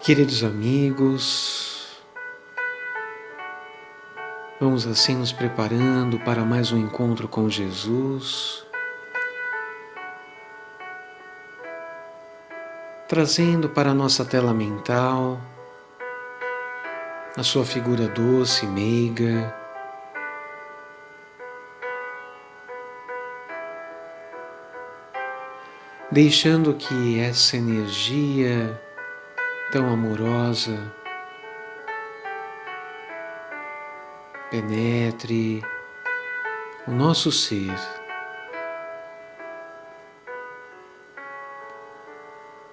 Queridos amigos, vamos assim nos preparando para mais um encontro com Jesus, trazendo para a nossa tela mental a sua figura doce e meiga, deixando que essa energia tão amorosa penetre o nosso ser,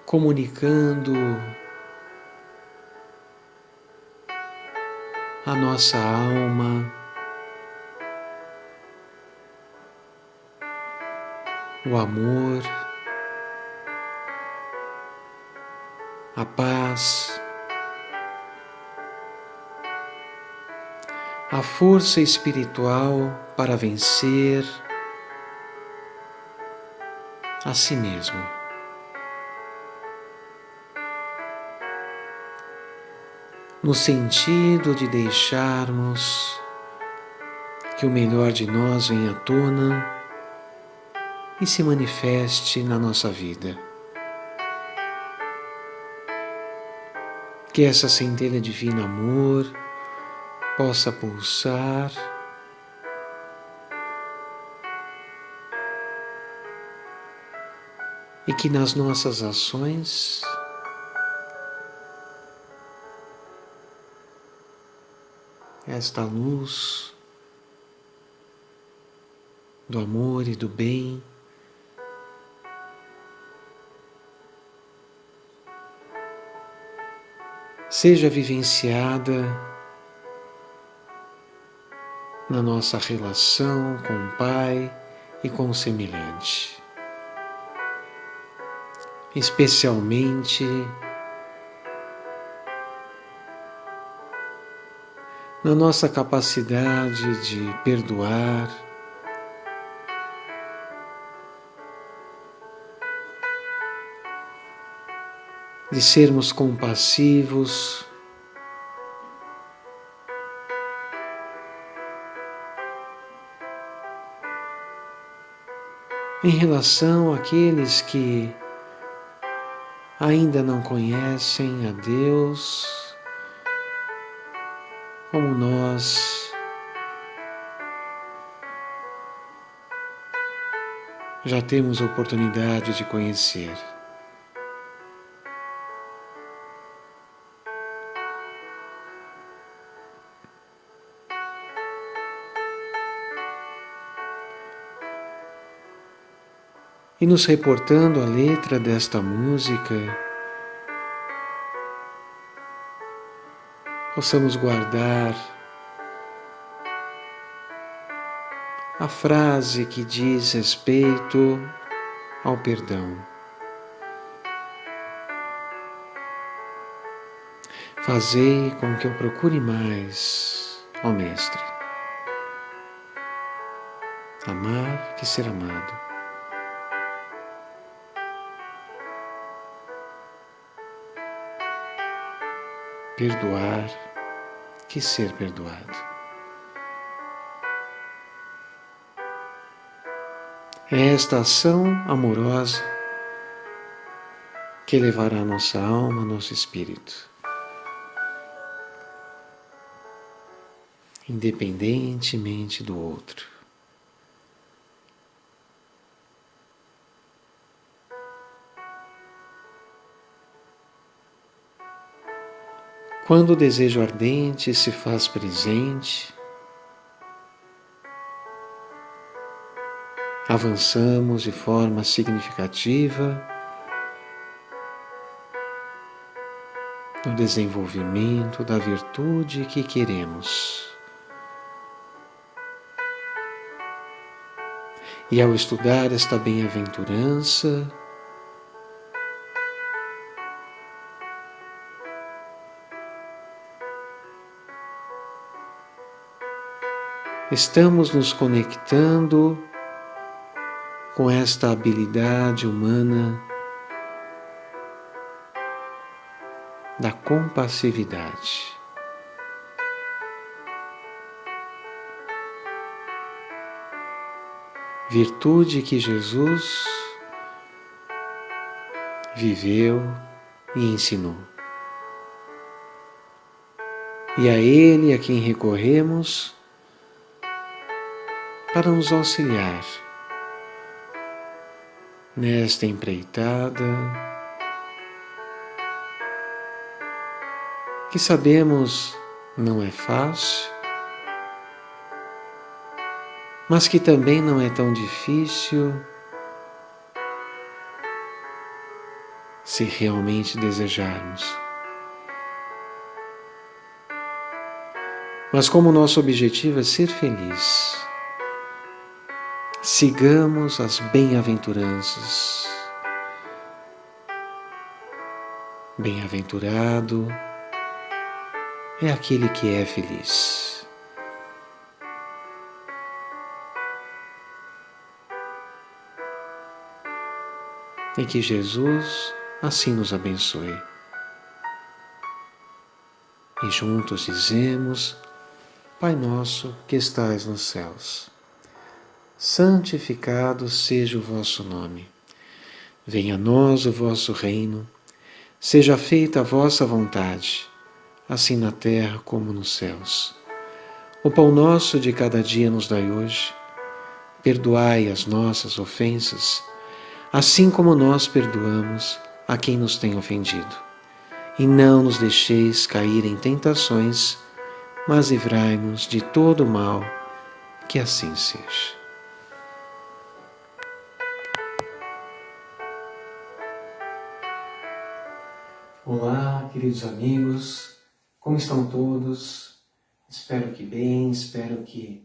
comunicando a nossa alma, o amor, a paz, a força espiritual para vencer a si mesmo. No sentido de deixarmos que o melhor de nós venha à tona e se manifeste na nossa vida. Que essa centelha divina amor possa pulsar e que nas nossas ações esta luz do amor e do bem seja vivenciada na nossa relação com o Pai e com o semelhante, especialmente na nossa capacidade de perdoar, de sermos compassivos, em relação àqueles que ainda não conhecem a Deus como nós já temos a oportunidade de conhecer. E nos reportando à letra desta música, possamos guardar a frase que diz respeito ao perdão. Fazei com que eu procure mais, ó Mestre, amar que ser amado. Perdoar que ser perdoado. É esta ação amorosa que levará nossa alma, nosso espírito, independentemente do outro. Quando o desejo ardente se faz presente, avançamos de forma significativa no desenvolvimento da virtude que queremos. E ao estudar esta bem-aventurança, estamos nos conectando com esta habilidade humana da compassividade. Virtude que Jesus viveu e ensinou. E a Ele a quem recorremos para nos auxiliar nesta empreitada que sabemos não é fácil, mas que também não é tão difícil se realmente desejarmos. Mas como nosso objetivo é ser feliz, sigamos as bem-aventuranças. Bem-aventurado é aquele que é feliz. E que Jesus assim nos abençoe. E juntos dizemos: Pai nosso que estais nos céus, santificado seja o vosso nome. Venha a nós o vosso reino. Seja feita a vossa vontade, assim na terra como nos céus. O pão nosso de cada dia nos dai hoje. Perdoai as nossas ofensas, assim como nós perdoamos a quem nos tem ofendido. E não nos deixeis cair em tentações, mas livrai-nos de todo o mal, que assim seja. Olá, queridos amigos, como estão todos? Espero que bem, espero que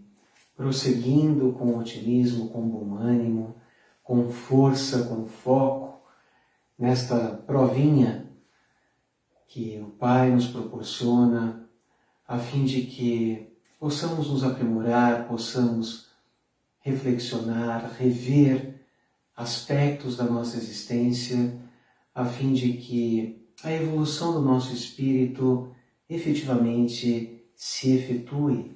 prosseguindo com otimismo, com bom ânimo, com força, com foco, nesta provinha que o Pai nos proporciona, a fim de que possamos nos aprimorar, possamos reflexionar, rever aspectos da nossa existência, a fim de que a evolução do nosso espírito efetivamente se efetue,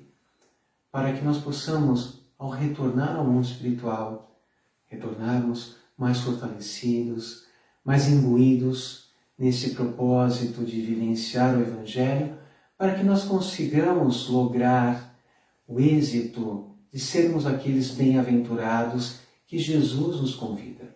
para que nós possamos, ao retornar ao mundo espiritual, retornarmos mais fortalecidos, mais imbuídos nesse propósito de vivenciar o Evangelho, para que nós consigamos lograr o êxito de sermos aqueles bem-aventurados que Jesus nos convida.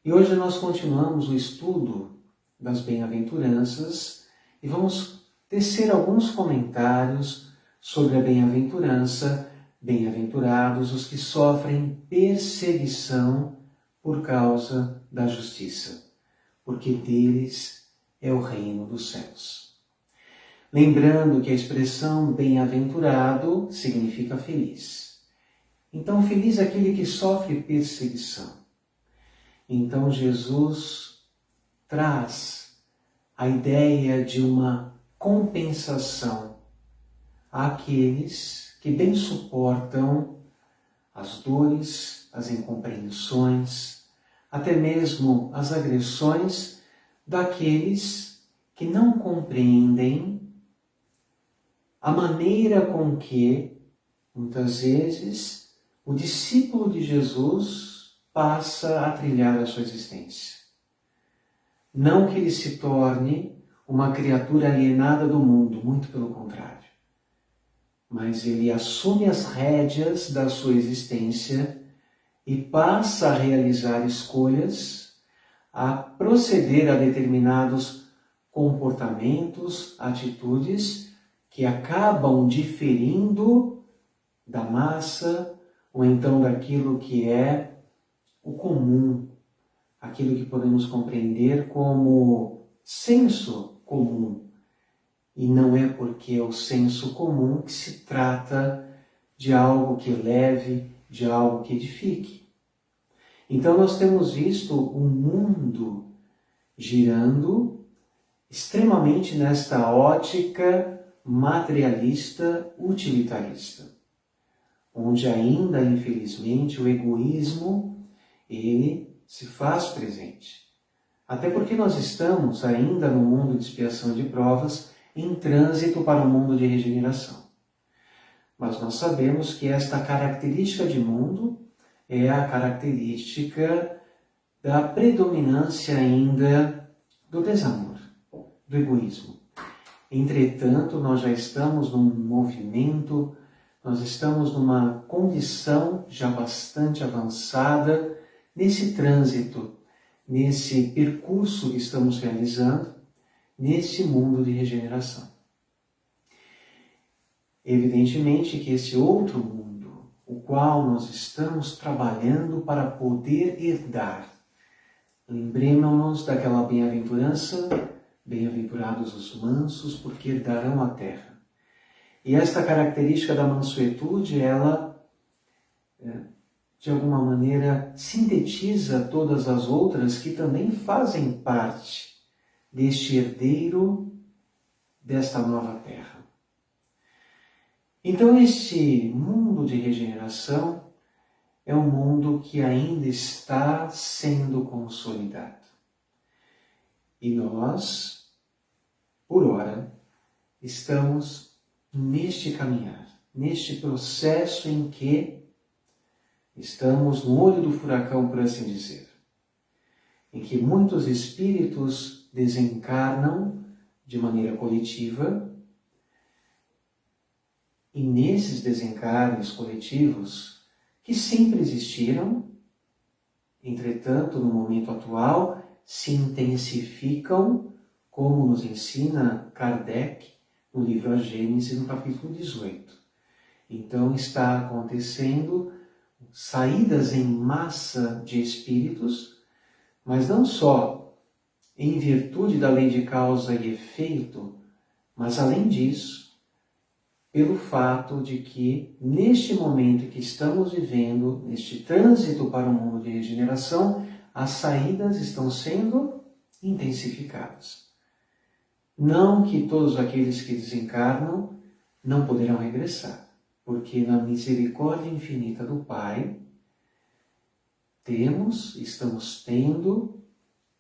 E hoje nós continuamos o estudo das bem-aventuranças e vamos tecer alguns comentários sobre a bem-aventurança. Bem-aventurados os que sofrem perseguição por causa da justiça, porque deles é o reino dos céus. Lembrando que a expressão bem-aventurado significa feliz. Então, feliz é aquele que sofre perseguição. Então, Jesus traz a ideia de uma compensação àqueles que bem suportam as dores, as incompreensões, até mesmo as agressões daqueles que não compreendem a maneira com que, muitas vezes, o discípulo de Jesus passa a trilhar a sua existência. Não que ele se torne uma criatura alienada do mundo, muito pelo contrário. Mas ele assume as rédeas da sua existência e passa a realizar escolhas, a proceder a determinados comportamentos, atitudes que acabam diferindo da massa ou então daquilo que é o comum, aquilo que podemos compreender como senso comum. E não é porque é o senso comum que se trata de algo que eleve, de algo que edifique. Então nós temos visto o mundo girando extremamente nesta ótica materialista, utilitarista, onde ainda, infelizmente, o egoísmo, ele se faz presente. Até porque nós estamos ainda no mundo de expiação de provas, em trânsito para o mundo de regeneração. Mas nós sabemos que esta característica de mundo é a característica da predominância ainda do desamor, do egoísmo. Entretanto, nós já estamos num movimento, nós estamos numa condição já bastante avançada nesse trânsito, nesse percurso que estamos realizando, nesse mundo de regeneração. Evidentemente que esse outro mundo, o qual nós estamos trabalhando para poder herdar, lembremos-nos daquela bem-aventurança, bem-aventurados os mansos, porque herdarão a terra. E esta característica da mansuetude, ela, de alguma maneira, sintetiza todas as outras que também fazem parte deste herdeiro desta nova terra. Então, este mundo de regeneração é um mundo que ainda está sendo consolidado. E nós, por ora, estamos neste caminhar, neste processo em que estamos no olho do furacão, por assim dizer, em que muitos espíritos desencarnam de maneira coletiva, e nesses desencarnes coletivos, que sempre existiram, entretanto, no momento atual, se intensificam, como nos ensina Kardec no livro A Gênese, no capítulo 18. Então, está acontecendo saídas em massa de espíritos, mas não só em virtude da lei de causa e efeito, mas além disso, pelo fato de que, neste momento que estamos vivendo, neste trânsito para o mundo de regeneração, as saídas estão sendo intensificadas. Não que todos aqueles que desencarnam não poderão regressar, porque na misericórdia infinita do Pai, estamos tendo,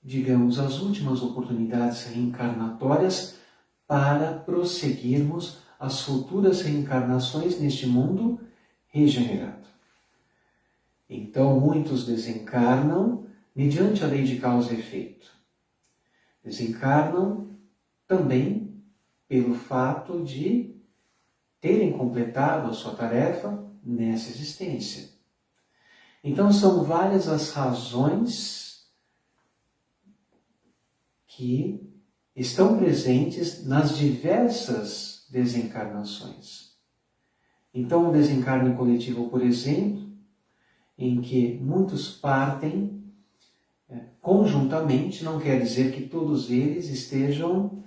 digamos, as últimas oportunidades reencarnatórias para prosseguirmos as futuras reencarnações neste mundo regenerado. Então, muitos desencarnam mediante a lei de causa e efeito. Desencarnam também pelo fato de terem completado a sua tarefa nessa existência. Então, são várias as razões que estão presentes nas diversas desencarnações. Então, o desencarne coletivo, por exemplo, em que muitos partem conjuntamente, não quer dizer que todos eles estejam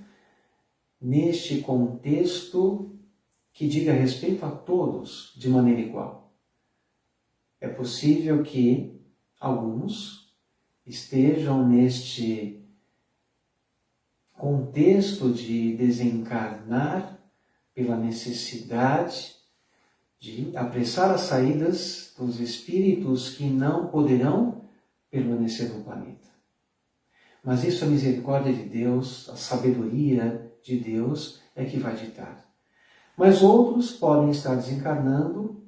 neste contexto que diga respeito a todos de maneira igual. É possível que alguns estejam neste contexto de desencarnar pela necessidade de apressar as saídas dos espíritos que não poderão permanecer no planeta. Mas isso é a misericórdia de Deus, a sabedoria de Deus é que vai ditar. Mas outros podem estar desencarnando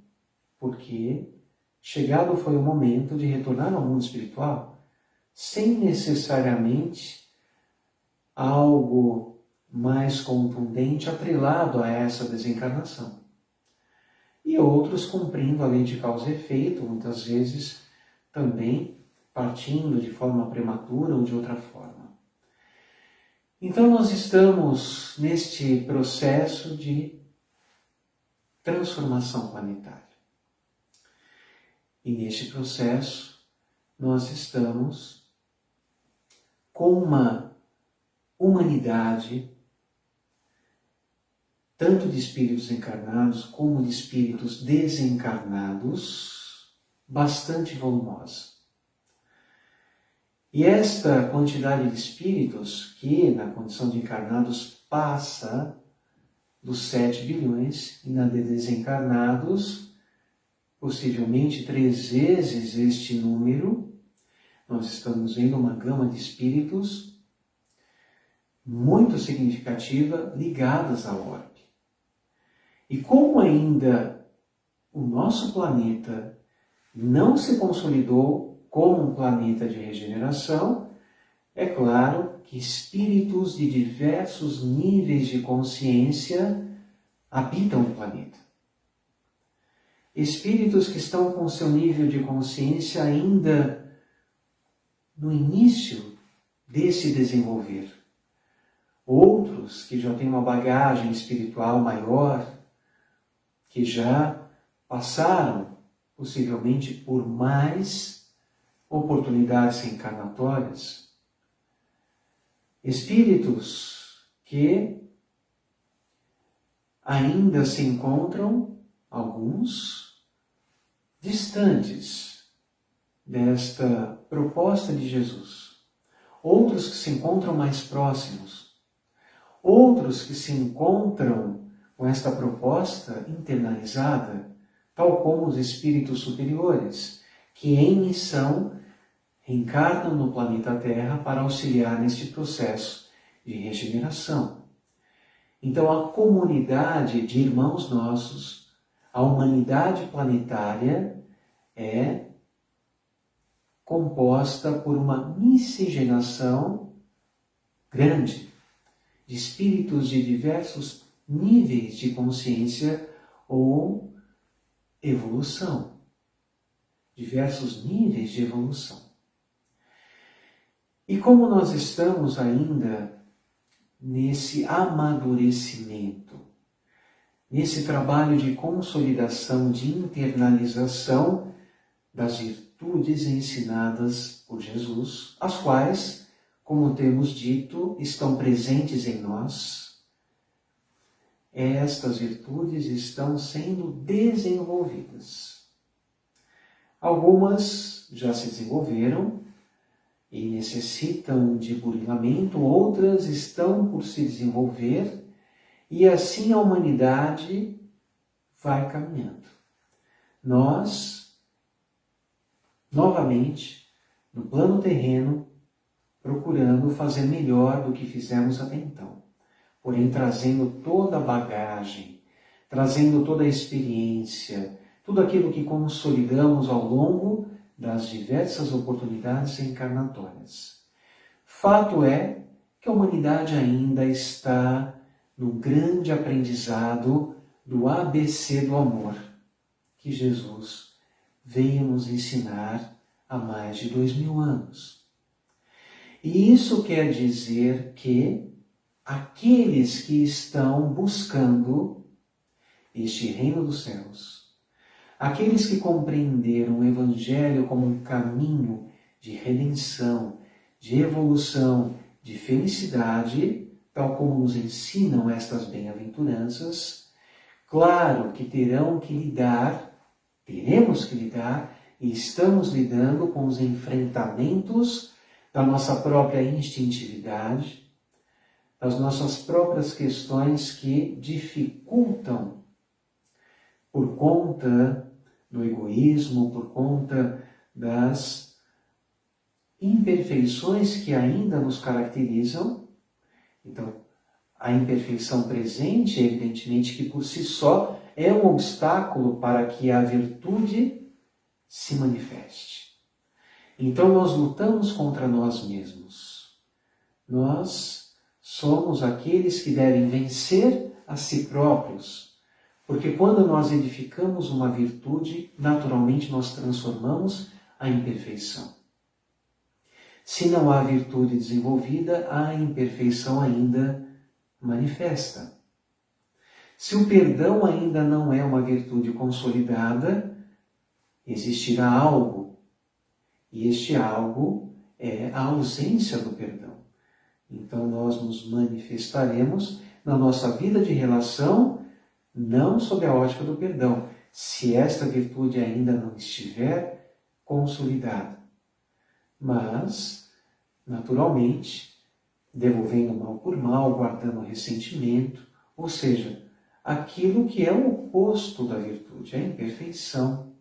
porque chegado foi o momento de retornar ao mundo espiritual, sem necessariamente algo mais contundente atrelado a essa desencarnação. E outros cumprindo a lei de causa e efeito, muitas vezes também partindo de forma prematura ou de outra forma. Então nós estamos neste processo de transformação planetária. E neste processo nós estamos com uma humanidade, tanto de espíritos encarnados como de espíritos desencarnados, bastante volumosa. E esta quantidade de espíritos, que na condição de encarnados passa dos 7 bilhões, e na de desencarnados, possivelmente 3 vezes este número, nós estamos vendo uma gama de espíritos muito significativa ligadas ao orbe. E como ainda o nosso planeta não se consolidou como um planeta de regeneração, é claro que espíritos de diversos níveis de consciência habitam o planeta. Espíritos que estão com seu nível de consciência ainda no início desse desenvolver. Outros que já têm uma bagagem espiritual maior, que já passaram possivelmente por mais oportunidades encarnatórias. Espíritos que ainda se encontram, alguns, distantes desta proposta de Jesus. Outros que se encontram mais próximos. Outros que se encontram com esta proposta internalizada, tal como os espíritos superiores, que em missão reencarnam no planeta Terra para auxiliar neste processo de regeneração. Então, a comunidade de irmãos nossos, a humanidade planetária, é composta por uma miscigenação grande de espíritos de diversos níveis de consciência ou evolução. Diversos níveis de evolução. E como nós estamos ainda nesse amadurecimento, nesse trabalho de consolidação, de internalização das virtudes ensinadas por Jesus, as quais, como temos dito, estão presentes em nós, estas virtudes estão sendo desenvolvidas. Algumas já se desenvolveram e necessitam de burilamento, outras estão por se desenvolver, e assim a humanidade vai caminhando. Nós, novamente, no plano terreno, procurando fazer melhor do que fizemos até então, porém trazendo toda a bagagem, trazendo toda a experiência, tudo aquilo que consolidamos ao longo das diversas oportunidades encarnatórias. Fato é que a humanidade ainda está no grande aprendizado do ABC do amor, que Jesus veio nos ensinar há mais de 2000 anos. E isso quer dizer que aqueles que estão buscando este reino dos céus, aqueles que compreenderam o Evangelho como um caminho de redenção, de evolução, de felicidade, tal como nos ensinam estas bem-aventuranças, claro que teremos que lidar, e estamos lidando com os enfrentamentos da nossa própria instintividade, das nossas próprias questões que dificultam por conta do egoísmo, por conta das imperfeições que ainda nos caracterizam. Então, a imperfeição presente, evidentemente, que por si só é um obstáculo para que a virtude se manifeste. Então, nós lutamos contra nós mesmos. Nós somos aqueles que devem vencer a si próprios, porque quando nós edificamos uma virtude, naturalmente nós transformamos a imperfeição. Se não há virtude desenvolvida, a imperfeição ainda manifesta. Se o perdão ainda não é uma virtude consolidada, existirá algo. E este algo é a ausência do perdão. Então nós nos manifestaremos na nossa vida de relação, não sob a ótica do perdão, se esta virtude ainda não estiver consolidada. Mas, naturalmente, devolvendo mal por mal, guardando ressentimento, ou seja, aquilo que é o oposto da virtude, a imperfeição.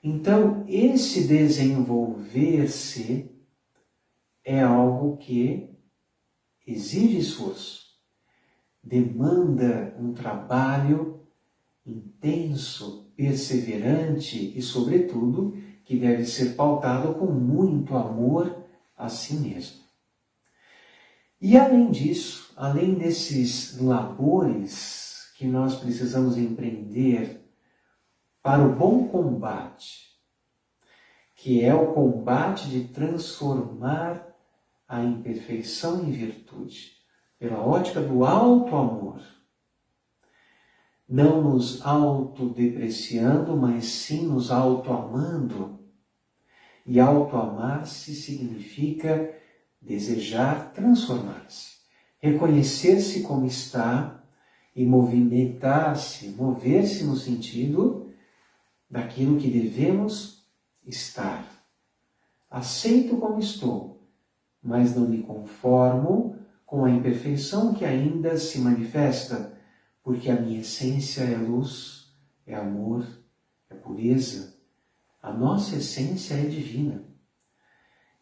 Então, esse desenvolver-se é algo que exige esforço, demanda um trabalho intenso, perseverante e, sobretudo, que deve ser pautado com muito amor a si mesmo. E além disso, além desses labores que nós precisamos empreender para o bom combate, que é o combate de transformar a imperfeição em virtude, pela ótica do alto amor, não nos autodepreciando, mas sim nos autoamando. E autoamar-se significa desejar transformar-se, reconhecer-se como está e movimentar-se, mover-se no sentido daquilo que devemos estar. Aceito como estou, mas não me conformo com a imperfeição que ainda se manifesta, porque a minha essência é luz, é amor, é pureza. A nossa essência é divina.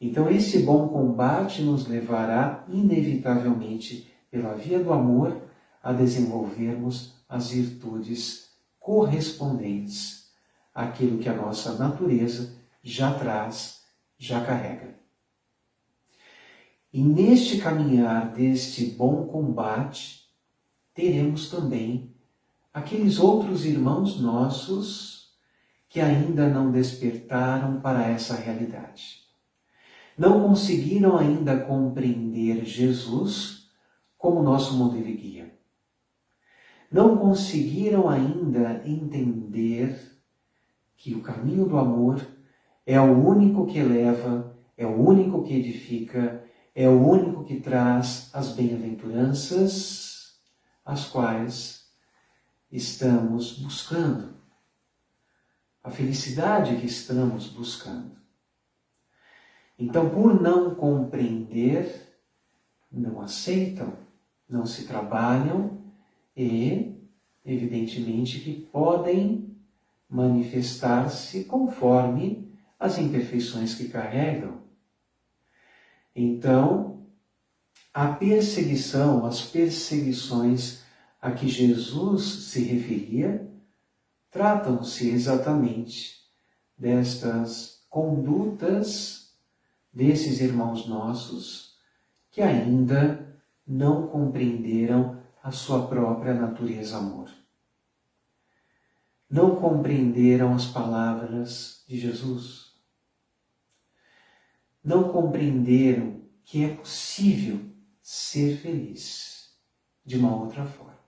Então esse bom combate nos levará inevitavelmente pela via do amor a desenvolvermos as virtudes correspondentes àquilo que a nossa natureza já traz, já carrega. E neste caminhar deste bom combate, teremos também aqueles outros irmãos nossos que ainda não despertaram para essa realidade. Não conseguiram ainda compreender Jesus como nosso modelo e guia. Não conseguiram ainda entender que o caminho do amor é o único que eleva, é o único que edifica, é o único que traz as bem-aventuranças, as quais estamos buscando, a felicidade que estamos buscando. Então, por não compreender, não aceitam, não se trabalham e, evidentemente, que podem manifestar-se conforme as imperfeições que carregam. Então, a perseguição, as perseguições a que Jesus se referia, tratam-se exatamente destas condutas desses irmãos nossos que ainda não compreenderam a sua própria natureza amor. Não compreenderam as palavras de Jesus. Não compreenderam que é possível ser feliz de uma outra forma.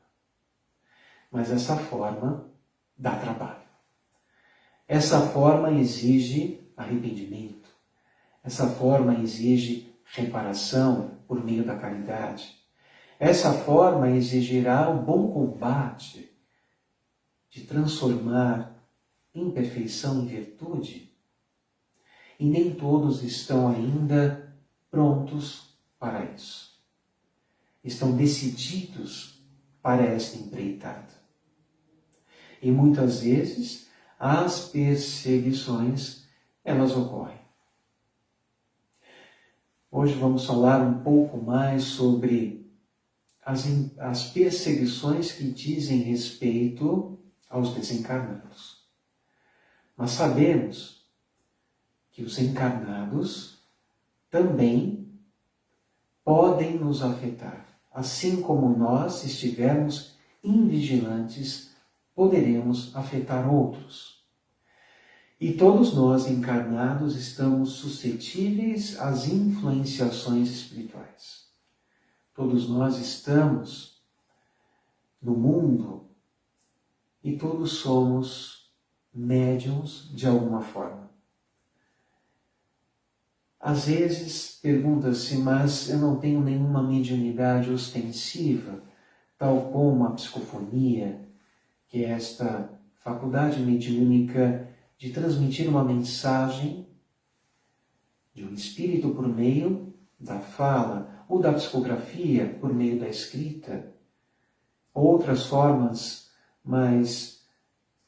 Mas essa forma dá trabalho. Essa forma exige arrependimento. Essa forma exige reparação por meio da caridade. Essa forma exigirá um bom combate de transformar imperfeição em virtude. E nem todos estão ainda prontos para isso. Estão decididos para esta empreitada. E muitas vezes as perseguições, elas ocorrem. Hoje vamos falar um pouco mais sobre as perseguições que dizem respeito aos desencarnados. Mas sabemos que os encarnados também podem nos afetar. Assim como nós, se estivermos invigilantes, poderemos afetar outros. E todos nós encarnados estamos suscetíveis às influenciações espirituais. Todos nós estamos no mundo e todos somos médiuns de alguma forma. Às vezes pergunta-se, mas eu não tenho nenhuma mediunidade ostensiva, tal como a psicofonia, que é esta faculdade mediúnica de transmitir uma mensagem de um espírito por meio da fala, ou da psicografia por meio da escrita, outras formas mais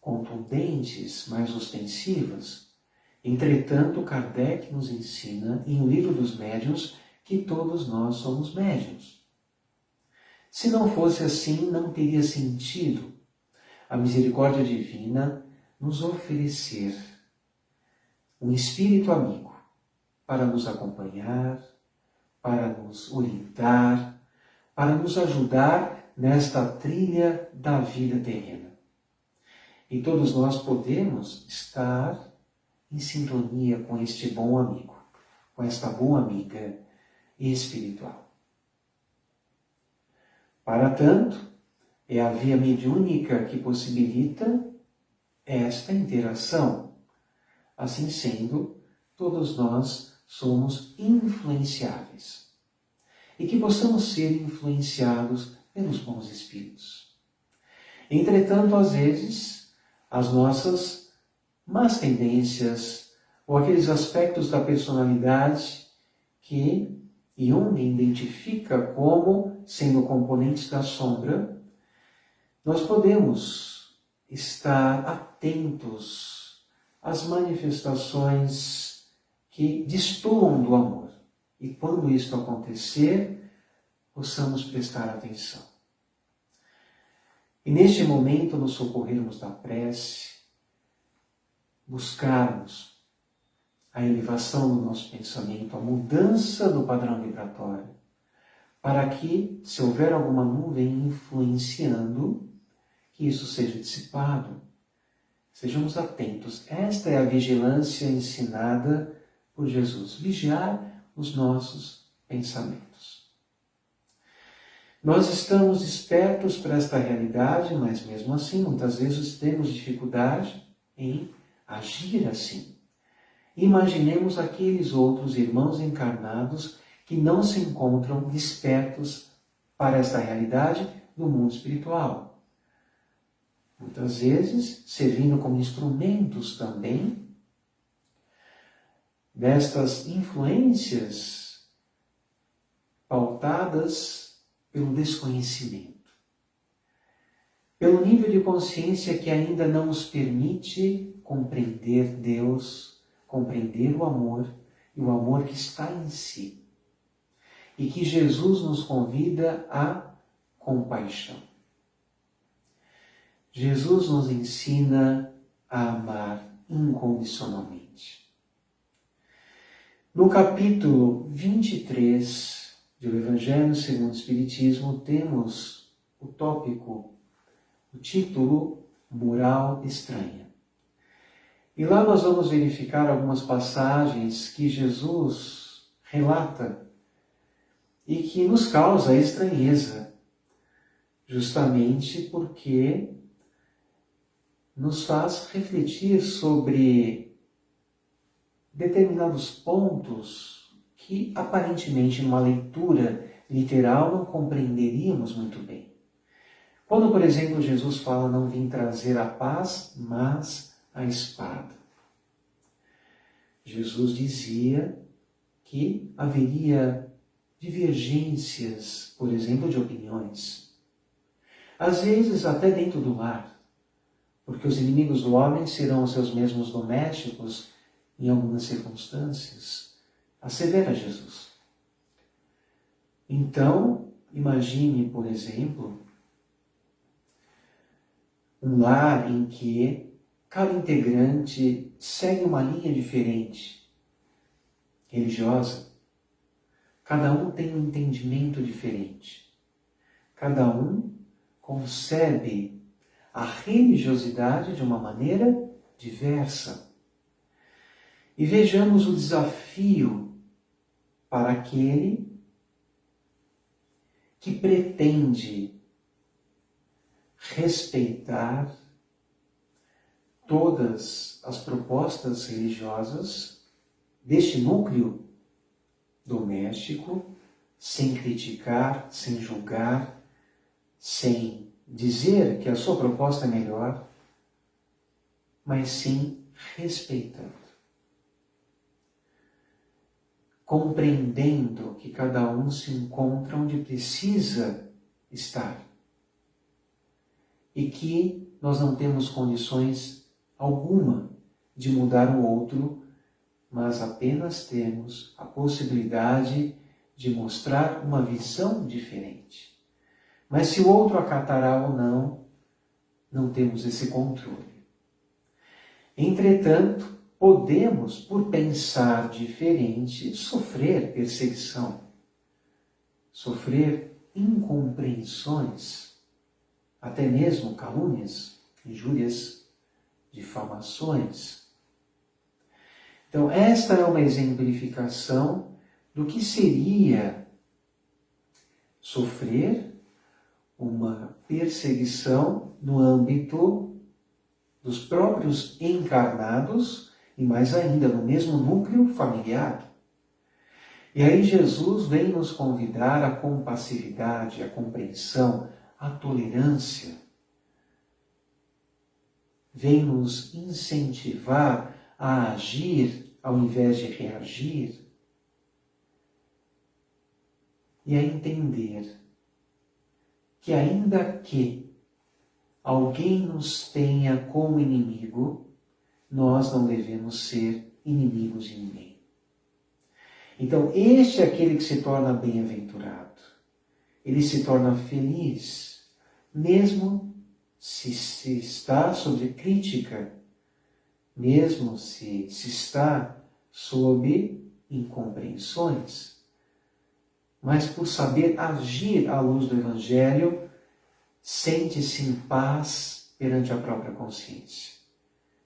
contundentes, mais ostensivas. Entretanto, Kardec nos ensina, em O Livro dos Médiuns, que todos nós somos médiuns. Se não fosse assim, não teria sentido a misericórdia divina nos oferecer um espírito amigo para nos acompanhar, para nos orientar, para nos ajudar nesta trilha da vida terrena. E todos nós podemos estar em sintonia com este bom amigo, com esta boa amiga espiritual. Para tanto, é a via mediúnica que possibilita esta interação. Assim sendo, todos nós somos influenciáveis. E que possamos ser influenciados pelos bons espíritos. Entretanto, às vezes, as nossas más tendências ou aqueles aspectos da personalidade que Jung identifica como sendo componentes da sombra, nós podemos estar atentos às manifestações que destoam do amor. E quando isto acontecer, possamos prestar atenção. E neste momento nos socorrermos da prece, buscarmos a elevação do nosso pensamento, a mudança do padrão vibratório, para que, se houver alguma nuvem influenciando, que isso seja dissipado. Sejamos atentos. Esta é a vigilância ensinada por Jesus. Vigiar os nossos pensamentos. Nós estamos despertos para esta realidade, mas mesmo assim, muitas vezes temos dificuldade em agir assim. Imaginemos aqueles outros irmãos encarnados que não se encontram despertos para esta realidade do mundo espiritual. Muitas vezes, servindo como instrumentos também destas influências pautadas pelo desconhecimento, pelo nível de consciência que ainda não nos permite compreender Deus, compreender o amor e o amor que está em si. E que Jesus nos convida à compaixão. Jesus nos ensina a amar incondicionalmente. No capítulo 23 do Evangelho segundo o Espiritismo, temos o tópico, o título Moral Estranha. E lá nós vamos verificar algumas passagens que Jesus relata e que nos causa estranheza, justamente porque nos faz refletir sobre determinados pontos que aparentemente numa leitura literal não compreenderíamos muito bem. Quando, por exemplo, Jesus fala: não vim trazer a paz, mas a espada. Jesus dizia que haveria divergências, por exemplo, de opiniões. Às vezes até dentro do lar, porque os inimigos do homem serão os seus mesmos domésticos em algumas circunstâncias. Assevera Jesus. Então, imagine, por exemplo, um lar em que cada integrante segue uma linha diferente, religiosa. Cada um tem um entendimento diferente. Cada um concebe a religiosidade de uma maneira diversa. E vejamos o desafio para aquele que pretende respeitar todas as propostas religiosas deste núcleo doméstico, sem criticar, sem julgar, sem dizer que a sua proposta é melhor, mas sim respeitando, compreendendo que cada um se encontra onde precisa estar e que nós não temos condições alguma de mudar o outro, mas apenas temos a possibilidade de mostrar uma visão diferente. Mas se o outro acatará ou não, não temos esse controle. Entretanto, podemos, por pensar diferente, sofrer perseguição, sofrer incompreensões, até mesmo calúnias, injúrias, difamações. Então, esta é uma exemplificação do que seria sofrer uma perseguição no âmbito dos próprios encarnados e mais ainda no mesmo núcleo familiar. E aí Jesus vem nos convidar à compassividade, à compreensão, à tolerância. Vem nos incentivar a agir ao invés de reagir e a entender que ainda que alguém nos tenha como inimigo, nós não devemos ser inimigos de ninguém. Então, este é aquele que se torna bem-aventurado. Ele se torna feliz, mesmo se está sob crítica, mesmo se está sob incompreensões. Mas por saber agir à luz do Evangelho, sente-se em paz perante a própria consciência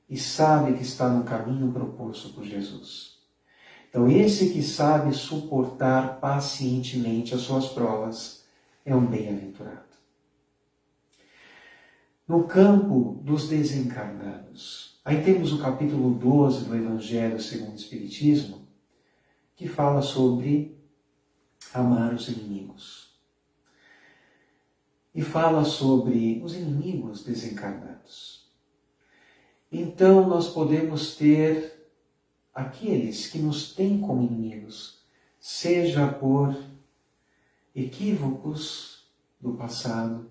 e sabe que está no caminho proposto por Jesus. Então, esse que sabe suportar pacientemente as suas provas é um bem-aventurado. No campo dos desencarnados, aí temos o capítulo 12 do Evangelho segundo o Espiritismo, que fala sobre amar os inimigos. E fala sobre os inimigos desencarnados. Então, nós podemos ter aqueles que nos têm como inimigos, seja por equívocos do passado,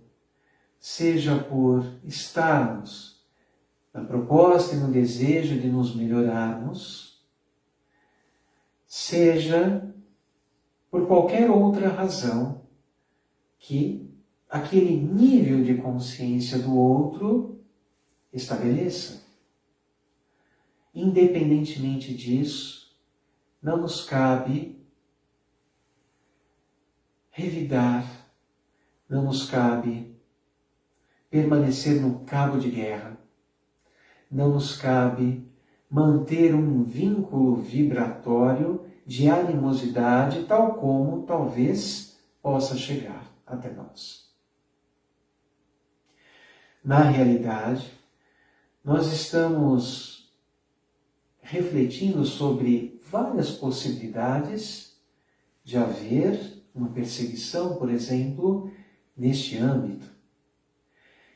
seja por estarmos na proposta e no desejo de nos melhorarmos, seja por qualquer outra razão que aquele nível de consciência do outro estabeleça. Independentemente disso, não nos cabe revidar, não nos cabe permanecer no cabo de guerra, não nos cabe manter um vínculo vibratório de animosidade, tal como talvez possa chegar até nós. Na realidade, nós estamos refletindo sobre várias possibilidades de haver uma perseguição, por exemplo, neste âmbito.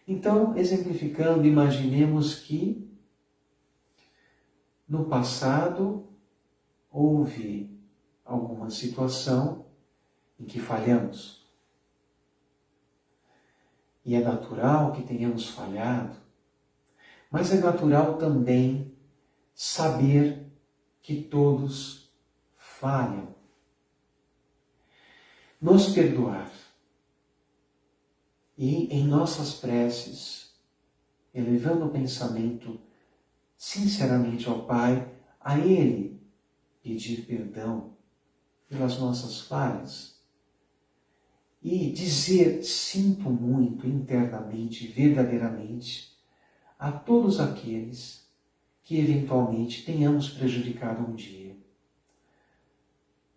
Então, exemplificando, imaginemos que no passado houve alguma situação em que falhamos. E é natural que tenhamos falhado, mas é natural também saber que todos falham. Nos perdoar e em nossas preces, elevando o pensamento sinceramente ao Pai, a Ele pedir perdão pelas nossas falhas e dizer sinto muito internamente, verdadeiramente, a todos aqueles que eventualmente tenhamos prejudicado um dia.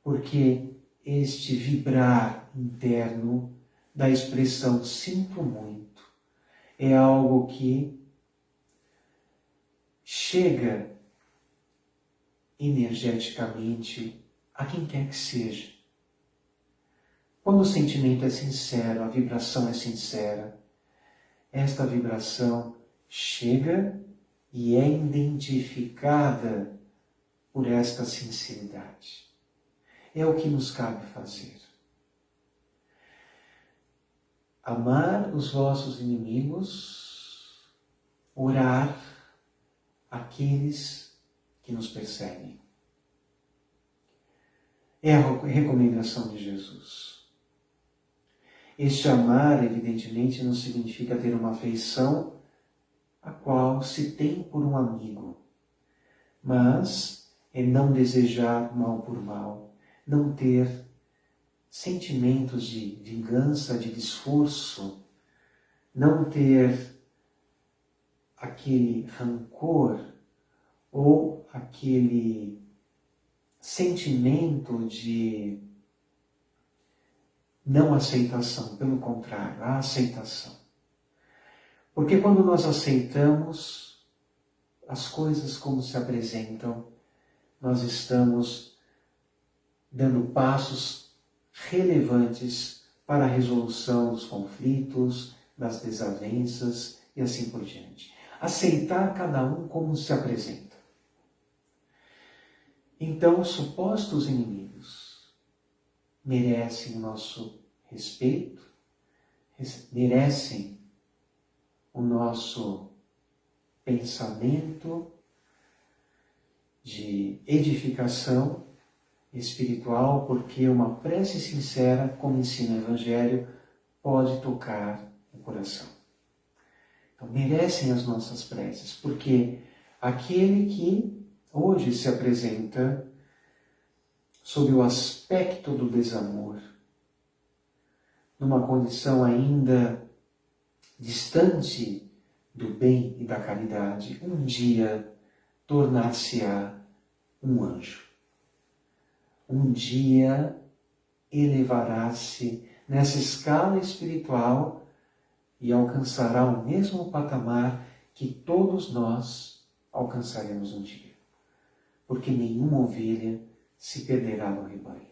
Porque este vibrar interno da expressão sinto muito é algo que chega energeticamente a quem quer que seja. Quando o sentimento é sincero, a vibração é sincera, esta vibração chega e é identificada por esta sinceridade. É o que nos cabe fazer. Amar os vossos inimigos orar aqueles que nos perseguem. É a recomendação de Jesus. Este amar, evidentemente, não significa ter uma afeição a qual se tem por um amigo, mas é não desejar mal por mal, não ter sentimentos de vingança, de esforço, não ter aquele rancor ou aquele sentimento de não aceitação, pelo contrário, a aceitação. Porque quando nós aceitamos as coisas como se apresentam, nós estamos dando passos relevantes para a resolução dos conflitos, das desavenças e assim por diante. Aceitar cada um como se apresenta. Então, os supostos inimigos merecem o nosso respeito, merecem o nosso pensamento de edificação espiritual, porque uma prece sincera, como ensina o Evangelho, pode tocar o coração. Então, merecem as nossas preces, porque aquele que hoje se apresenta sob o aspecto do desamor, numa condição ainda distante do bem e da caridade, um dia tornar-se-á um anjo. Um dia elevará-se nessa escala espiritual e alcançará o mesmo patamar que todos nós alcançaremos um dia. Porque nenhuma ovelha se perderá no rebanho.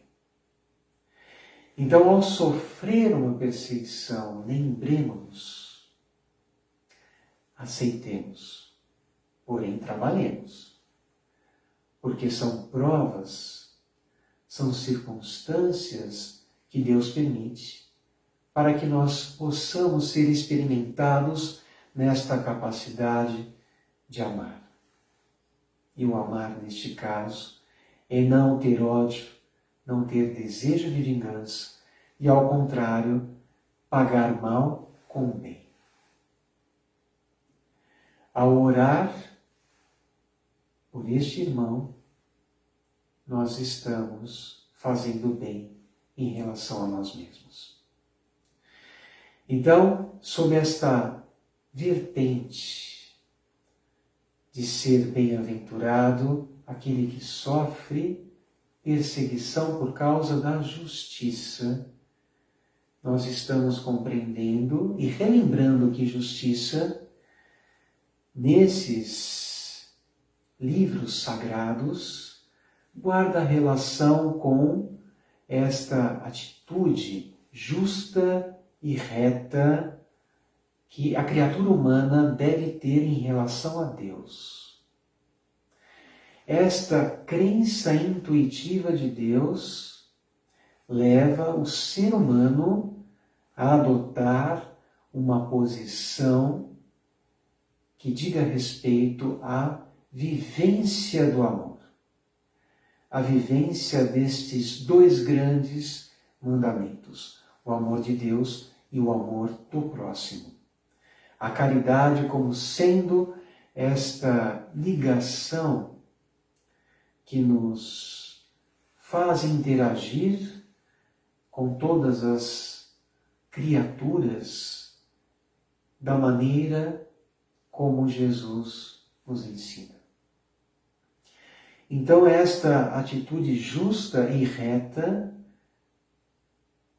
Então, ao sofrer uma perseguição, lembremos-nos, aceitemos, porém trabalhemos, porque são provas, são circunstâncias que Deus permite para que nós possamos ser experimentados nesta capacidade de amar. E o amar, neste caso, é não ter ódio, não ter desejo de vingança e, ao contrário, pagar mal com o bem. Ao orar por este irmão, nós estamos fazendo bem em relação a nós mesmos. Então, sob esta vertente de ser bem-aventurado aquele que sofre perseguição por causa da justiça, nós estamos compreendendo e relembrando que justiça, nesses livros sagrados, guarda relação com esta atitude justa e reta que a criatura humana deve ter em relação a Deus. Esta crença intuitiva de Deus leva o ser humano a adotar uma posição que diga respeito à vivência do amor, a vivência destes dois grandes mandamentos, o amor de Deus e o amor do próximo. A caridade como sendo esta ligação que nos faz interagir com todas as criaturas da maneira como Jesus nos ensina. Então, esta atitude justa e reta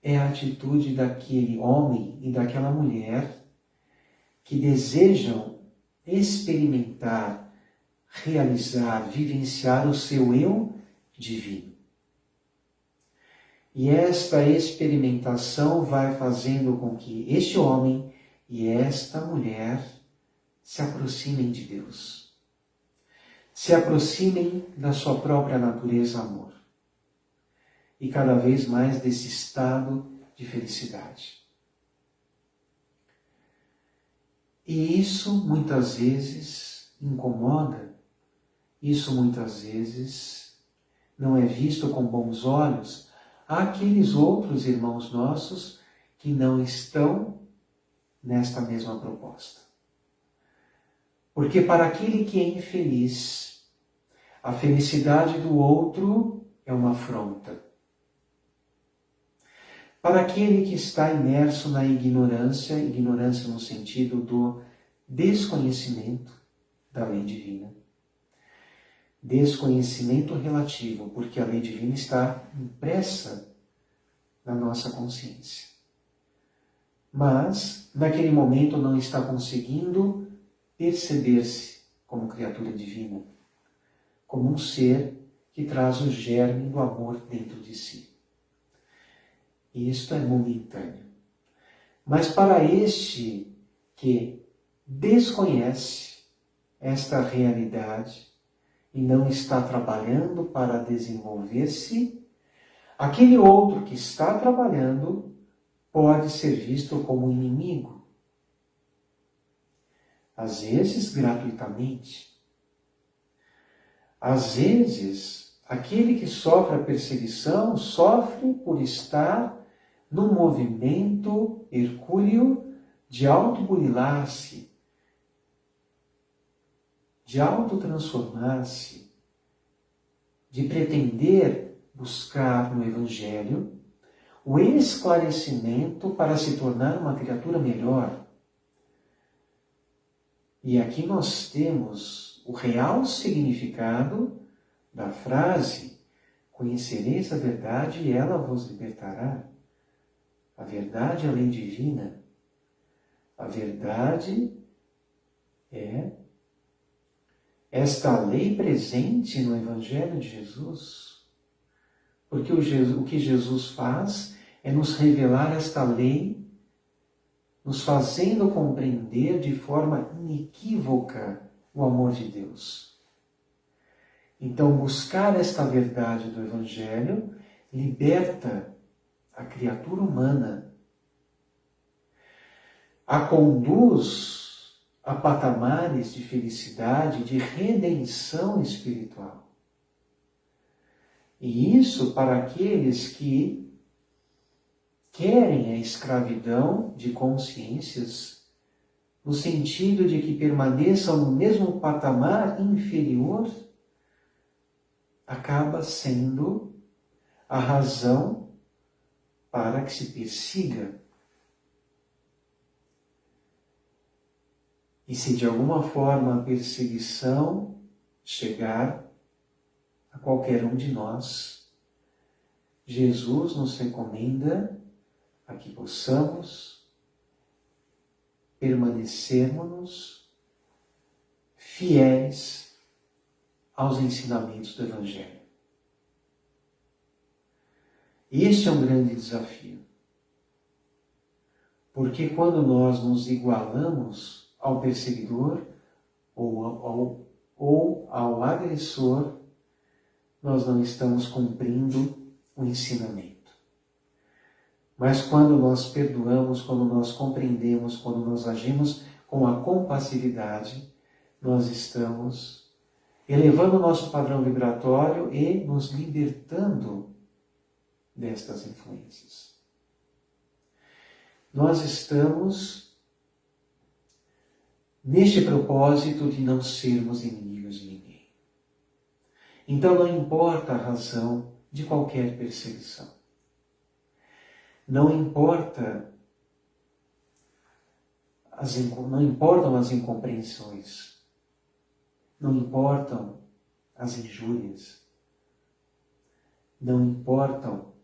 é a atitude daquele homem e daquela mulher que desejam experimentar, realizar, vivenciar o seu eu divino. E esta experimentação vai fazendo com que este homem e esta mulher se aproximem de Deus. Se aproximem da sua própria natureza amor. E cada vez mais desse estado de felicidade. E isso muitas vezes incomoda, isso muitas vezes não é visto com bons olhos àqueles outros irmãos nossos que não estão nesta mesma proposta. Porque para aquele que é infeliz, a felicidade do outro é uma afronta. Para aquele que está imerso na ignorância, ignorância no sentido do desconhecimento da lei divina, desconhecimento relativo, porque a lei divina está impressa na nossa consciência. Mas, naquele momento, não está conseguindo perceber-se como criatura divina, como um ser que traz o germe do amor dentro de si. E isto é momentâneo. Mas para este que desconhece esta realidade e não está trabalhando para desenvolver-se, aquele outro que está trabalhando pode ser visto como inimigo. Às vezes, gratuitamente. Às vezes, aquele que sofre a perseguição sofre por estar num movimento hercúleo de autoburilar-se, de autotransformar-se, de pretender buscar no Evangelho o esclarecimento para se tornar uma criatura melhor. E aqui nós temos o real significado da frase: conhecereis a verdade e ela vos libertará. A verdade é a lei divina. A verdade é esta lei presente no Evangelho de Jesus. Porque o que Jesus faz é nos revelar esta lei, nos fazendo compreender de forma inequívoca o amor de Deus. Então, buscar esta verdade do Evangelho liberta a criatura humana, a conduz a patamares de felicidade, de redenção espiritual. E isso para aqueles que querem a escravidão de consciências, no sentido de que permaneçam no mesmo patamar inferior, acaba sendo a razão para que se persiga. E se de alguma forma a perseguição chegar a qualquer um de nós, Jesus nos recomenda a que possamos permanecermos fiéis aos ensinamentos do Evangelho. Este é um grande desafio, porque quando nós nos igualamos ao perseguidor ou ao agressor, nós não estamos cumprindo o ensinamento. Mas quando nós perdoamos, quando nós compreendemos, quando nós agimos com a compassividade, nós estamos elevando o nosso padrão vibratório e nos libertando destas influências. Nós estamos neste propósito de não sermos inimigos de ninguém. Então não importa a razão de qualquer perseguição. Não importam as incompreensões. Não importam as injúrias. Não importam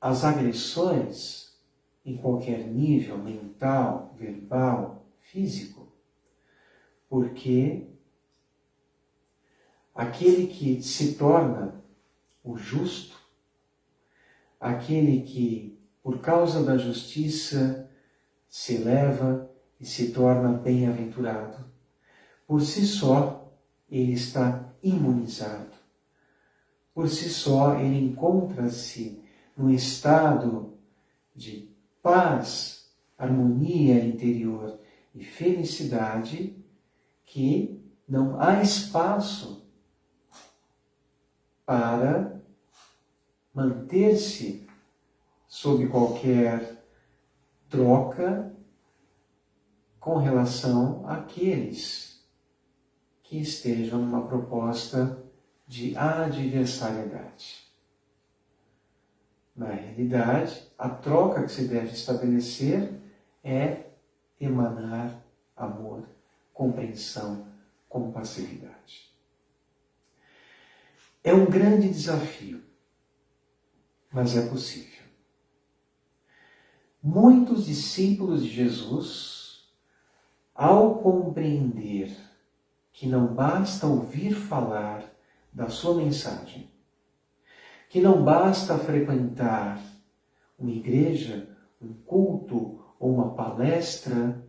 as agressões em qualquer nível, mental, verbal, físico, porque aquele que se torna o justo, aquele que, por causa da justiça, se eleva e se torna bem-aventurado, por si só, ele está imunizado. Por si só, ele encontra-se num estado de paz harmonia interior e felicidade, que não há espaço para manter-se sob qualquer troca com relação àqueles que estejam numa proposta de adversariedade. Na realidade, a troca que se deve estabelecer é emanar amor, compreensão, compassividade. É um grande desafio, mas é possível. Muitos discípulos de Jesus, ao compreender que não basta ouvir falar da sua mensagem, que não basta frequentar uma igreja, um culto ou uma palestra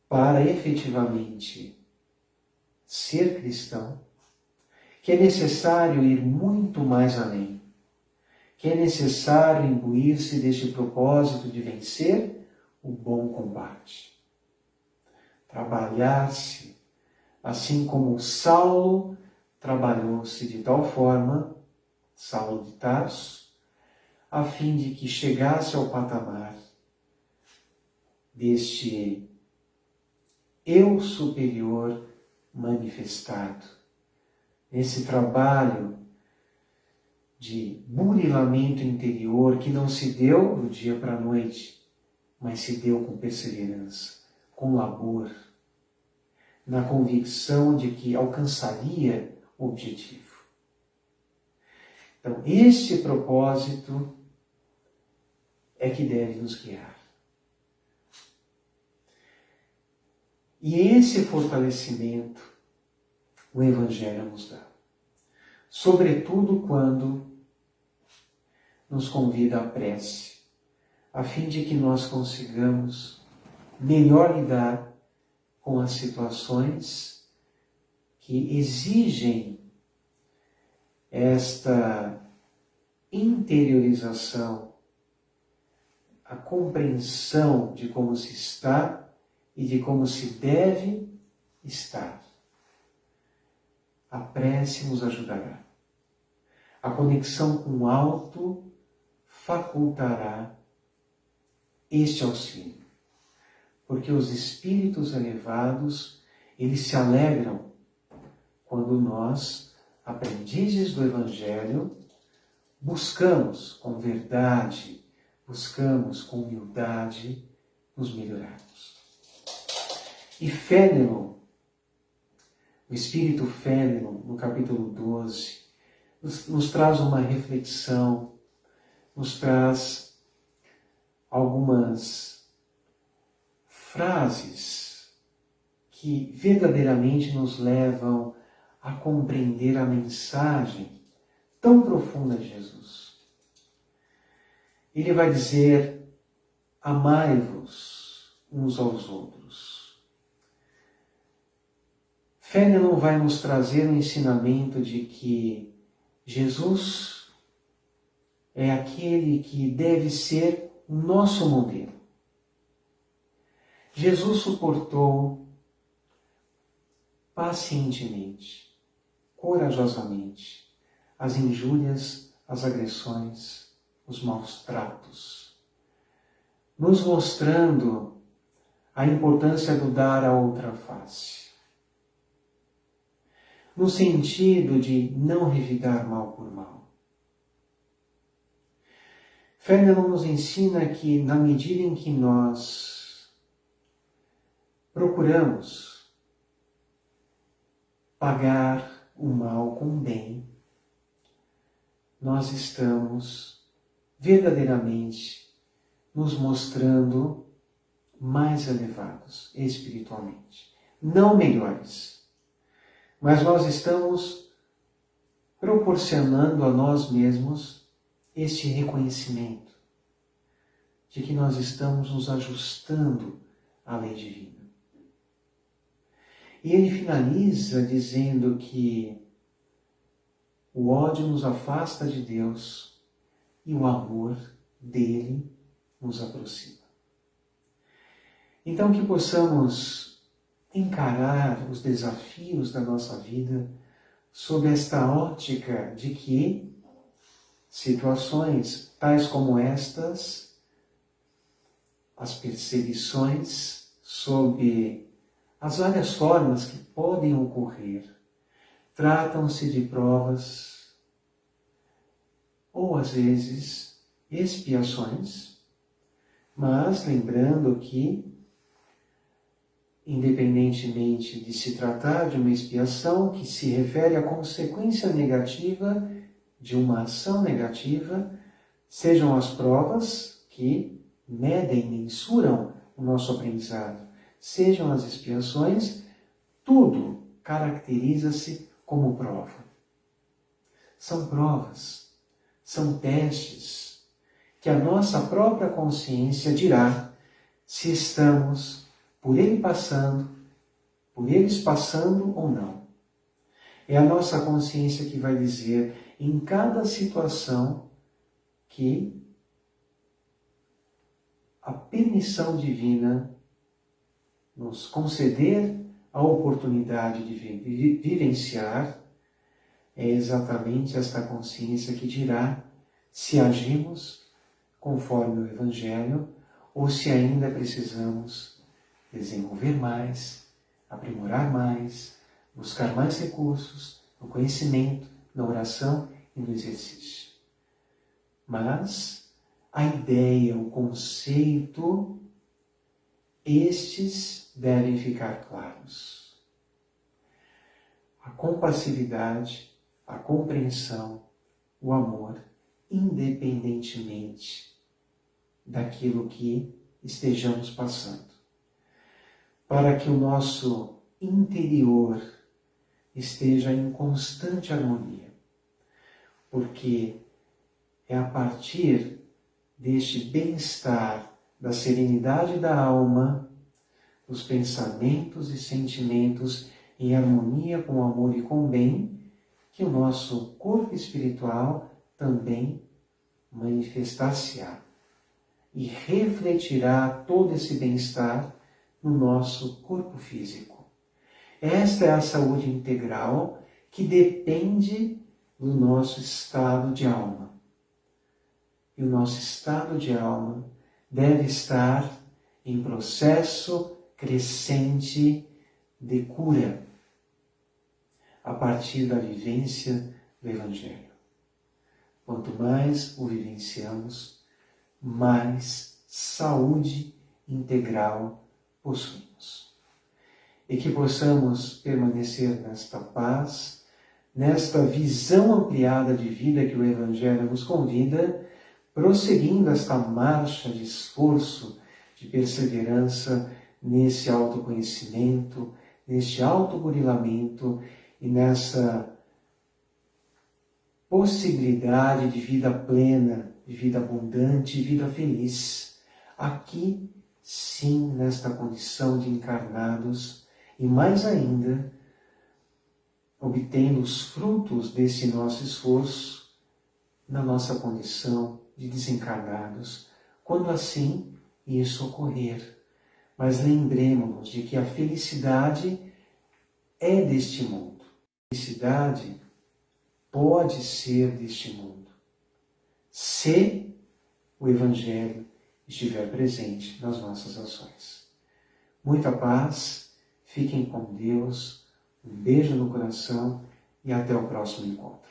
para efetivamente ser cristão, que é necessário ir muito mais além, que é necessário imbuir-se deste propósito de vencer o bom combate. Trabalhar-se, assim como Saulo trabalhou-se de tal forma, Saulo de Tarso, a fim de que chegasse ao patamar deste eu superior manifestado, nesse trabalho de burilamento interior que não se deu do dia para a noite, mas se deu com perseverança, com labor, na convicção de que alcançaria o objetivo. Então, este propósito é que deve nos guiar. E esse fortalecimento o Evangelho nos dá. Sobretudo quando nos convida à prece, a fim de que nós consigamos melhor lidar com as situações que exigem esta interiorização, a compreensão de como se está e de como se deve estar. A prece nos ajudará. A conexão com o alto facultará este auxílio. Porque os espíritos elevados, eles se alegram quando nós, aprendizes do Evangelho, buscamos com verdade, buscamos com humildade nos melhorarmos. E Fénelon, o Espírito Fénelon, no capítulo 12, nos traz uma reflexão, nos traz algumas frases que verdadeiramente nos levam a compreender a mensagem tão profunda de Jesus. Ele vai dizer: amai-vos uns aos outros. Fénelon vai nos trazer um ensinamento de que Jesus é aquele que deve ser o nosso modelo. Jesus suportou pacientemente, corajosamente, as injúrias, as agressões, os maus tratos, nos mostrando a importância do dar a outra face, no sentido de não revidar mal por mal. Fénelon nos ensina que, na medida em que nós procuramos pagar o mal com o bem, nós estamos verdadeiramente nos mostrando mais elevados espiritualmente. Não melhores, mas nós estamos proporcionando a nós mesmos este reconhecimento de que nós estamos nos ajustando à lei divina. E ele finaliza dizendo que o ódio nos afasta de Deus e o amor dele nos aproxima. Então, que possamos encarar os desafios da nossa vida sob esta ótica de que situações tais como estas, as perseguições sob as várias formas que podem ocorrer, tratam-se de provas ou, às vezes, expiações, mas lembrando que, independentemente de se tratar de uma expiação que se refere à consequência negativa de uma ação negativa, sejam as provas que medem, mensuram o nosso aprendizado, sejam as expiações, tudo caracteriza-se como prova. São provas, são testes que a nossa própria consciência dirá se estamos por eles passando ou não. É a nossa consciência que vai dizer em cada situação que a permissão divina nos conceder a oportunidade de vivenciar, é exatamente esta consciência que dirá se agimos conforme o Evangelho ou se ainda precisamos desenvolver mais, aprimorar mais, buscar mais recursos no conhecimento, na oração e no exercício. Mas a ideia, o conceito, estes devem ficar claros. A compassividade, a compreensão, o amor, independentemente daquilo que estejamos passando. Para que o nosso interior esteja em constante harmonia. Porque é a partir deste bem-estar, da serenidade da alma, dos pensamentos e sentimentos em harmonia com o amor e com o bem, que o nosso corpo espiritual também manifestar-se-á e refletirá todo esse bem-estar no nosso corpo físico. Esta é a saúde integral que depende do nosso estado de alma. E o nosso estado de alma deve estar em processo crescente de cura a partir da vivência do Evangelho. Quanto mais o vivenciamos, mais saúde integral possuímos. E que possamos permanecer nesta paz, nesta visão ampliada de vida que o Evangelho nos convida, prosseguindo esta marcha de esforço, de perseverança nesse autoconhecimento, neste autoburilamento e nessa possibilidade de vida plena, de vida abundante, de vida feliz. Aqui, sim, nesta condição de encarnados e mais ainda, obtendo os frutos desse nosso esforço na nossa condição de desencarnados, quando assim isso ocorrer. Mas lembremos-nos de que a felicidade é deste mundo. A felicidade pode ser deste mundo, se o Evangelho estiver presente nas nossas ações. Muita paz, fiquem com Deus, um beijo no coração e até o próximo encontro.